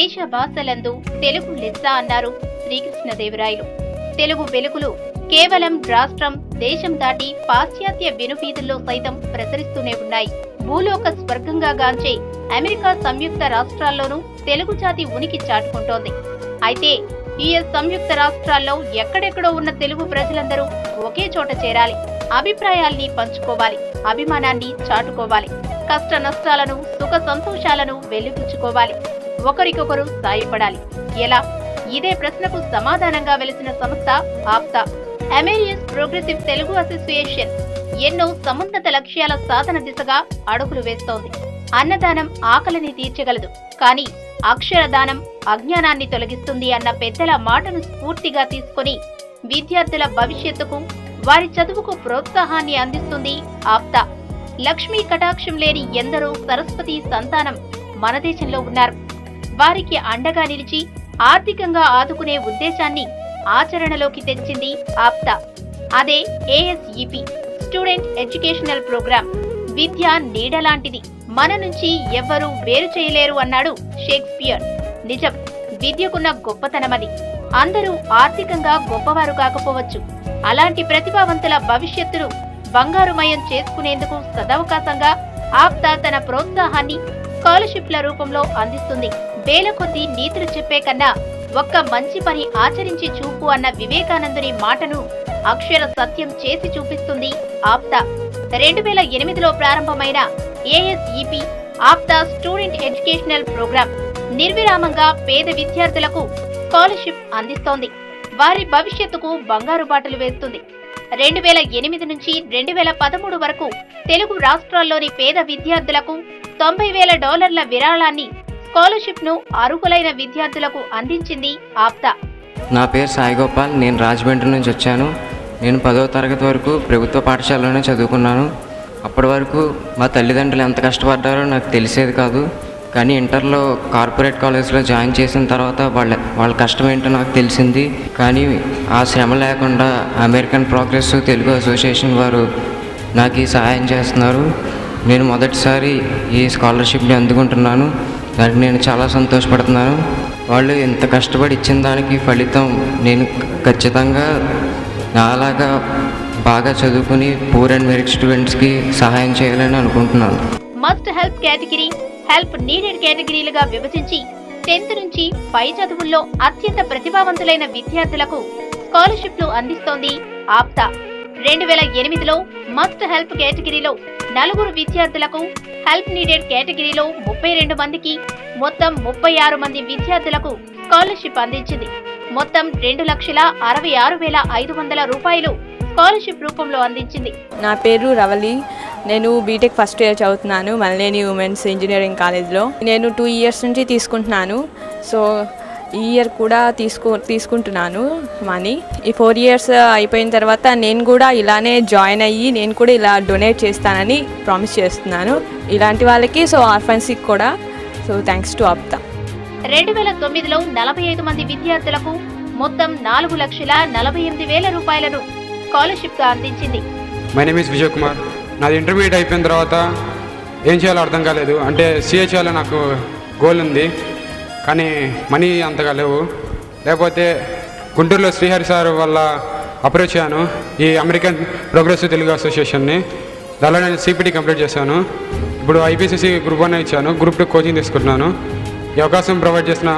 దేశ భాషలందు తెలుగు లెస్స అన్నారు శ్రీకృష్ణదేవరాయలు. తెలుగు వెలుగులు కేవలం రాష్ట్రం, దేశం దాటి పాశ్చాత్య వినువీధుల్లో సైతం ప్రసరిస్తూనే ఉన్నాయి. భూలోక స్వర్గంగా గాంచే అమెరికా సంయుక్త రాష్ట్రాల్లోనూ తెలుగు జాతి ఉనికి చాటుకుంటోంది. అయితే యుఎస్ సంయుక్త రాష్ట్రాల్లో ఎక్కడెక్కడో ఉన్న తెలుగు ప్రజలందరూ ఒకే చోట చేరాలి, అభిప్రాయాల్ని పంచుకోవాలి, అభిమానాన్ని చాటుకోవాలి, కష్ట నష్టాలను, సుఖ సంతోషాలను వెలిబుచ్చుకోవాలి, ఒకరికొకరు సాయపడాలి. ఎలా? ఇదే ప్రశ్నకు సమాధానంగా వెలిసిన సంస్థ ఆప్తా. అమెరియస్ ప్రోగ్రెసివ్ తెలుగు అసోసియేషన్ ఎన్నో సమున్నత లక్ష్యాల సాధన దిశగా అడుగులు వేస్తోంది. అన్నదానం ఆకలిని తీర్చగలదు, కానీ అక్షరదానం అజ్ఞానాన్ని తొలగిస్తుంది అన్న పెద్దల మాటను స్ఫూర్తిగా తీసుకుని విద్యార్థుల భవిష్యత్తుకు, వారి చదువుకు ప్రోత్సాహాన్ని అందిస్తుంది ఆప్తా. లక్ష్మీ కటాక్షం లేని ఎందరో సరస్వతి సంతానం మన దేశంలో ఉన్నారు. వారికి అండగా నిలిచి ఆర్థికంగా ఆదుకునే ఉద్దేశాన్ని ఆచరణలోకి తెచ్చింది ఆప్తా. అదే ఏఎస్ఈపి, స్టూడెంట్ ఎడ్యుకేషనల్ ప్రోగ్రామ్. విద్య నీడలాంటిది, మన నుంచి ఎవ్వరూ వేరు చేయలేరు అన్నాడు షేక్స్పియర్. నిజం, విద్యకున్న గొప్పతనమది. అందరూ ఆర్థికంగా గొప్పవారు కాకపోవచ్చు, అలాంటి ప్రతిభావంతుల భవిష్యత్తును బంగారుమయం చేసుకునేందుకు సదవకాశంగా ఆప్తా తన ప్రోత్సాహాన్ని స్కాలర్షిప్ల రూపంలో అందిస్తుంది. వేల కొద్దీ నీతులు చెప్పే కన్నా ఒక్క మంచి పని ఆచరించి చూపు అన్న వివేకానందుని మాటను అక్షర సత్యం చేసి చూపిస్తుంది ఆప్తా. 2008లో ప్రారంభమైన ఏఎస్ఈపి ఆప్తా స్టూడెంట్ ఎడ్యుకేషనల్ ప్రోగ్రామ్ నిర్విరామంగా పేద విద్యార్థులకు స్కాలర్షిప్ అందిస్తోంది. వారి భవిష్యత్తుకు బంగారు బాటలు వేస్తుంది. 2008 నుంచి 2013 వరకు తెలుగు రాష్ట్రాల్లోని పేద విద్యార్థులకు $90,000 విరాళాన్ని, స్కాలర్షిప్ ను అర్హులైన విద్యార్థులకు అందించింది ఆప్తా. నా పేరు సాయి గోపాల్. నేను రాజమండ్రి నుంచి వచ్చాను. నేను 10వ తరగతి వరకు ప్రభుత్వ పాఠశాలలోనే చదువుకున్నాను. అప్పటి వరకు మా తల్లిదండ్రులు ఎంత కష్టపడ్డారో నాకు తెలిసేది కాదు. కానీ ఇంటర్లో కార్పొరేట్ కాలేజ్లో జాయిన్ చేసిన తర్వాత వాళ్ళ కష్టం ఏంటో నాకు తెలిసింది. కానీ ఆ శ్రమ లేకుండా అమెరికన్ ప్రోగ్రెసివ్ తెలుగు అసోసియేషన్ వారు నాకు ఈ సహాయం చేస్తున్నారు. నేను మొదటిసారి ఈ స్కాలర్షిప్ని అందుకుంటున్నాను. దానికి నేను చాలా సంతోషపడుతున్నాను. వాళ్ళు ఇంత కష్టపడి ఇచ్చిన దానికి ఫలితం నేను ఖచ్చితంగా నాలాగా బాగా చదువుకుని పూర్ అండ్ మెరిట్ స్టూడెంట్స్కి సహాయం చేయాలని అనుకుంటున్నాను. Must help category, help needed కేటగిరీలుగా విభజించి 10th నుంచి పై చదువుల్లో అత్యంత ప్రతిభావంతులైన విద్యార్థులకు స్కాలర్షిప్లు అందిస్తోంది ఆప్తా. 2008లో మస్ట్ హెల్ప్ కేటగిరీలో 4 విద్యార్థులకు, హెల్ప్ నీడెడ్ కేటగిరీలో 32 మందికి, మొత్తం 36 మంది విద్యార్థులకు స్కాలర్షిప్ అందించింది. మొత్తం $2,66,500 స్కాలర్షిప్ రూపంలో అందించింది. నా పేరు రవలి. నేను బీటెక్ ఫస్ట్ ఇయర్ చదువుతున్నాను మల్లేని ఉమెన్స్ ఇంజనీరింగ్ కాలేజ్లో. నేను 2 years నుంచి తీసుకుంటున్నాను. సో ఈ ఇయర్ కూడా తీసుకుంటున్నాను మనీ. ఈ 4 years అయిపోయిన తర్వాత నేను కూడా ఇలానే జాయిన్ అయ్యి నేను కూడా ఇలా డొనేట్ చేస్తానని ప్రామిస్ చేస్తున్నాను ఇలాంటి వాళ్ళకి. సో ఆర్ఫన్స్కి కూడా. So thanks to APTA. 2009లో 45 మంది విద్యార్థులకు మొత్తం $4,48,000 స్కాలర్షిప్ గా అందించింది. My name is Vijay Kumar. నాది ఇంటర్మీడియట్ అయిపోయిన తర్వాత ఏం చేయాలో అర్థం కాలేదు. అంటే సిఏ చేయాలో నాకు గోల్ ఉంది, కానీ మనీ అంతగా లేవు. లేకపోతే గుంటూరులో శ్రీహరి సార్ వల్ల అప్రోచ్ అయ్యాను ఈ అమెరికన్ ప్రోగ్రెసివ్ తెలుగు అసోసియేషన్ని. దానిలో నేను సిపిటి కంప్లీట్ చేశాను. ఇప్పుడు ఐపీసీసీ గ్రూప్ 1 ఇచ్చాను, గ్రూప్ 2 కోచింగ్ తీసుకుంటున్నాను. ఈ అవకాశం ప్రొవైడ్ చేసిన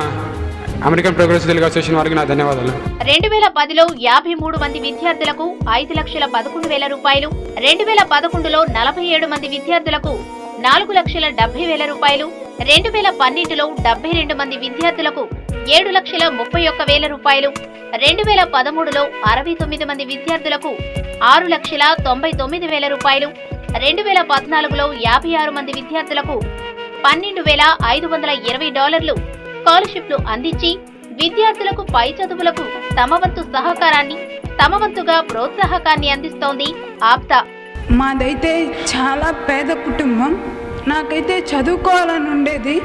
అమెరికన్ ప్రోగ్రెసివ్ తెలుగు అసోసియేషన్ వారికి నా ధన్యవాదాలు. 2010లో 53 మంది విద్యార్థులకు $5,11,000, 2011లో 47 మంది విద్యార్థులకు $4,70,000, 2012లో 72 మంది విద్యార్థులకు $7,31,000, 2013లో 69 మంది విద్యార్థులకు $6,99,000, 2014లో 56 మంది విద్యార్థులకు $12,520 స్కాలర్షిప్లు అందించి విద్యార్థులకు పై చదువులకు తమ వంతు సహకారాన్ని, తమ వంతుగా ప్రోత్సాహకాన్ని అందిస్తోంది ఆప్తా. మాదైతే చాలా పేద కుటుంబం. నాకైతే చదువుకోవాలని ఉండేది.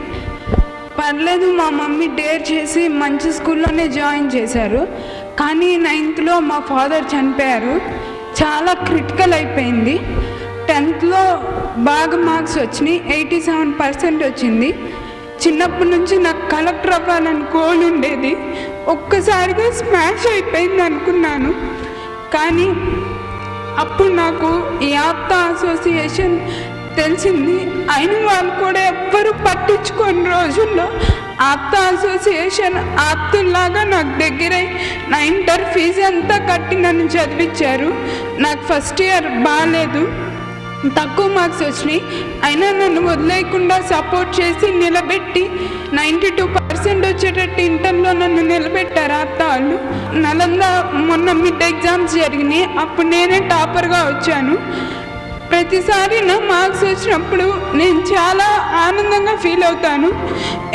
పర్లేదు, మా మమ్మీ డేర్ చేసి మంచి స్కూల్లోనే జాయిన్ చేశారు. కానీ 9thలో మా ఫాదర్ చనిపోయారు. చాలా క్రిటికల్ అయిపోయింది. 10thలో బాగా మార్క్స్ వచ్చినాయి, 87% వచ్చింది. చిన్నప్పటి నుంచి నాకు కలెక్టర్ అవ్వాలని గోల్ ఉండేది. ఒక్కసారిగా స్మాష్ అయిపోయింది అనుకున్నాను. కానీ అప్పుడు నాకు ఈ ఆప్తా అసోసియేషన్ తెలిసింది. అయిన వాళ్ళు కూడా ఎవ్వరూ పట్టించుకోని రోజుల్లో ఆప్తా అసోసియేషన్ ఆప్తుల్లాగా నాకు దగ్గరై నా ఇంటర్ ఫీజు అంతా కట్టి నన్ను చదివించారు. నాకు ఫస్ట్ ఇయర్ బాగాలేదు, తక్కువ మార్క్స్ వచ్చినాయి. అయినా నన్ను వదిలేయకుండా సపోర్ట్ చేసి నిలబెట్టి 92% వచ్చేటట్టు ఇంటర్లో నన్ను నిలబెట్టారు ఆప్తా వాళ్ళు. నలంద మొన్న మిడ్ ఎగ్జామ్స్ జరిగినాయి, అప్పుడు నేనే టాపర్గా వచ్చాను. ప్రతిసారి నా మార్క్స్ వచ్చినప్పుడు నేను చాలా ఆనందంగా ఫీల్ అవుతాను.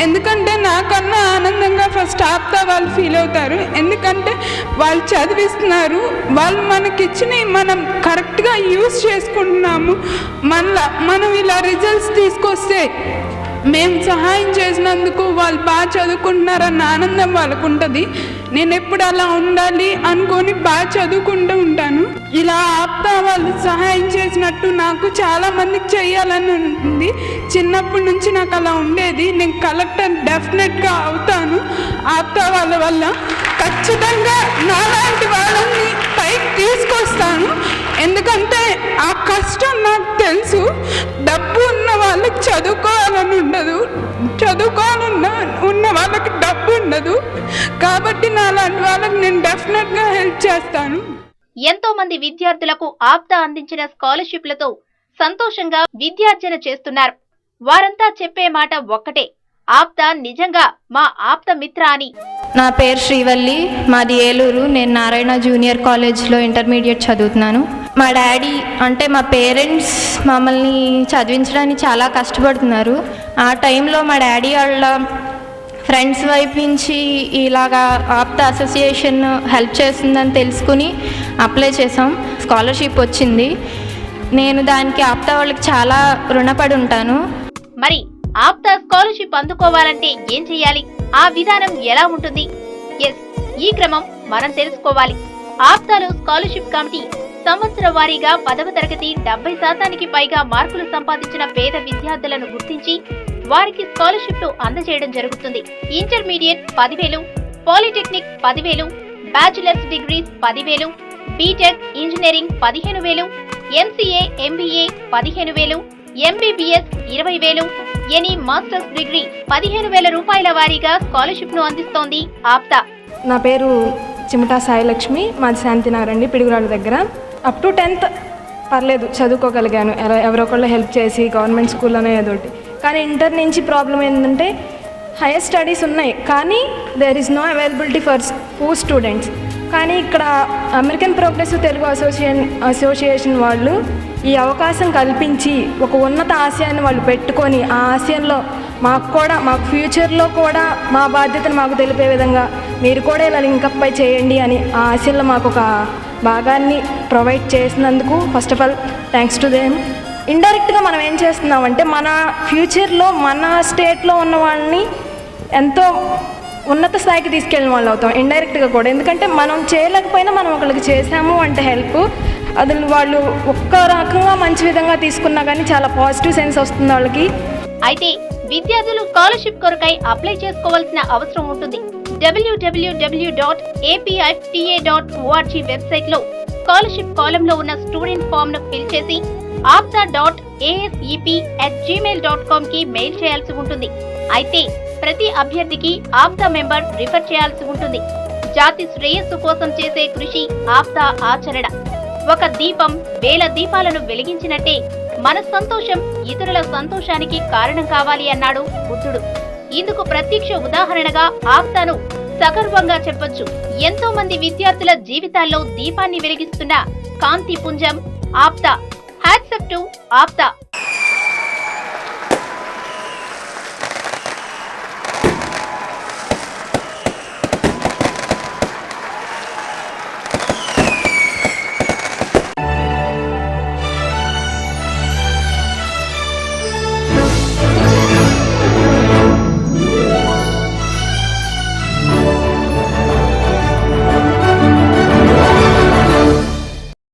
ఎందుకంటే నాకన్నా ఆనందంగా ఫస్ట్ ఆప్తా వాళ్ళు ఫీల్ అవుతారు. ఎందుకంటే వాళ్ళు చదివిస్తున్నారు, వాళ్ళు మనకిచ్చినవి మనం కరెక్ట్గా యూజ్ చేసుకుంటున్నాము. మనం ఇలా రిజల్ట్స్ తీసుకొస్తే మేము సహాయం చేసినందుకు వాళ్ళు బాగా చదువుకుంటున్నారన్న ఆనందం వాళ్ళకు ఉంటుంది. నేను ఎప్పుడు అలా ఉండాలి అనుకొని బాగా చదువుకుంటూ ఉంటాను. ఇలా ఆప్తా వాళ్ళు సహాయం చేసినట్టు నాకు చాలా మందికి చేయాలని ఉంది. చిన్నప్పటి నుంచి నాకు అలా ఉండేది. నేను కలెక్టర్ డెఫినెట్గా అవుతాను ఆప్తా వాళ్ళ వల్ల. ఖచ్చితంగా నాలాంటి వాళ్ళని పైకి తీసుకొస్తాను. ఎందుకంటే ఆ కష్టం నాకు తెలుసు. డబ్బు ఉన్న వాళ్ళకి చదువుకోవాలని ఉండదు, ఉన్న వాళ్ళకి డబ్బు ఉండదు. కాబట్టి నాలాంటి వాళ్ళకి నేను డెఫినెట్గా హెల్ప్ చేస్తాను. ఎంతో మంది విద్యార్థులకు ఆప్తా అందించిన స్కాలర్షిప్లతో సంతోషంగా విద్యార్జన చేస్తున్నారు. వారంతా చెప్పే మాట ఒక్కటే, ఆప్తా నిజంగా మా ఆప్త మిత్ర అని. నా పేరు శ్రీవల్లి, మాది ఏలూరు. నేను నారాయణ జూనియర్ కాలేజ్లో ఇంటర్మీడియట్ చదువుతున్నాను. మా డాడీ అంటే మా పేరెంట్స్ మమ్మల్ని చదివించడానికి చాలా కష్టపడుతున్నారు. ఆ టైంలో మా డాడీ వాళ్ళ ఫ్రెండ్స్ వైపు నుంచి ఇలాగా ఆప్తా అసోసియేషన్ హెల్ప్ చేస్తుందని తెలుసుకుని అప్లై చేసాం. స్కాలర్షిప్ వచ్చింది. నేను దానికి ఆప్తా వాళ్ళకి చాలా రుణపడి ఉంటాను. మరి ఆప్తా స్కాలర్షిప్ అందుకోవాలంటే ఏం చేయాలి? ఆ విధానం ఎలా ఉంటుంది? ఈ క్రమం మనం తెలుసుకోవాలి. ఆప్తాలో స్కాలర్షిప్ కమిటీ సంవత్సర వారీగా 10వ తరగతి 70% పైగా మార్కులు సంపాదించిన పేద విద్యార్థులను గుర్తించి వారికి స్కాలర్షిప్లు అందజేయడం జరుగుతుంది. Intermediate 10,000, polytechnic 10,000, bachelors degrees 10,000, BTech engineering 15,000, MCA MBA 15,000, MBBS 20,000, any masters degree 15,000 రూపాయల వారీగా స్కాలర్షిప్ ను అందిస్తోంది ఆప్తా. నా పేరు చిమటా సాయిలక్ష్మి, మాది శాంతినగర్ అండి, పిడుగురాళ్ళ దగ్గర. అప్ టు 10th పర్లేదు చదువుకోగలిగాను, ఎవరొకళ్ళు హెల్ప్ చేసి గవర్నమెంట్ స్కూల్లోనే ఏదోటి. కానీ ఇంటర్ నుంచి ప్రాబ్లం ఏంటంటే హైయర్ స్టడీస్ ఉన్నాయి కానీ there is no availability for poor students. కానీ ఇక్కడ అమెరికన్ ప్రోగ్రెసివ్ తెలుగు అసోసియేషన్ వాళ్ళు ఈ అవకాశం కల్పించి ఒక ఉన్నత ఆశయాన్ని వాళ్ళు పెట్టుకొని ఆ ఆశయంలో మాకు ఫ్యూచర్లో కూడా మా బాధ్యతను మాకు తెలిపే విధంగా మీరు కూడా ఇలా లింకప్ పై చేయండి అని ఆ ఆశయంలో మాకు ఒక భాగాన్ని ప్రొవైడ్ చేసినందుకు first of all thanks to them. ఇండైరెక్ట్గా మనం ఏం చేస్తున్నామంటే మన ఫ్యూచర్లో మన స్టేట్లో ఉన్న వాళ్ళని ఎంతో ఉన్నత స్థాయికి తీసుకెళ్ళిన వాళ్ళు అవుతాం ఇండైరెక్ట్గా కూడా. ఎందుకంటే మనం చేయలేకపోయినా మనం ఒకరికి చేసాము అంటే హెల్ప్, అది వాళ్ళు ఒక్క రకంగా మంచి విధంగా తీసుకున్నా కానీ చాలా పాజిటివ్ సెన్స్ వస్తుంది వాళ్ళకి. అయితే విద్యార్థులు స్కాలర్షిప్ కొరకై అప్లై చేసుకోవాల్సిన అవసరం ఉంటుంది. www.apifta.org వెబ్సైట్ లో స్కాలర్షిప్ కాలంలో ఉన్న స్టూడెంట్ ఫామ్ ను ఫిల్ చేసి apta.asep@gmail.com కి మెయిల్ చేయాల్సి ఉంటుంది. అయితే ప్రతి అభ్యర్థికి ఆప్తా మెంబర్ రిఫర్ చేయాల్సి ఉంటుంది. జాతి శ్రేయస్సు కోసం చేసే కృషి ఆప్తా ఆచరణ. ఒక దీపం వేల దీపాలను వెలిగించినట్టే మన సంతోషం ఇతరుల సంతోషానికి కారణం కావాలి అన్నాడు బుద్ధుడు. ఇందుకు ప్రత్యక్ష ఉదాహరణగా ఆప్తాను సగర్వంగా చెప్పొచ్చు. ఎంతో మంది విద్యార్థుల జీవితాల్లో దీపాన్ని వెలిగిస్తున్న కాంతి పుంజం APTA. Hats off to APTA.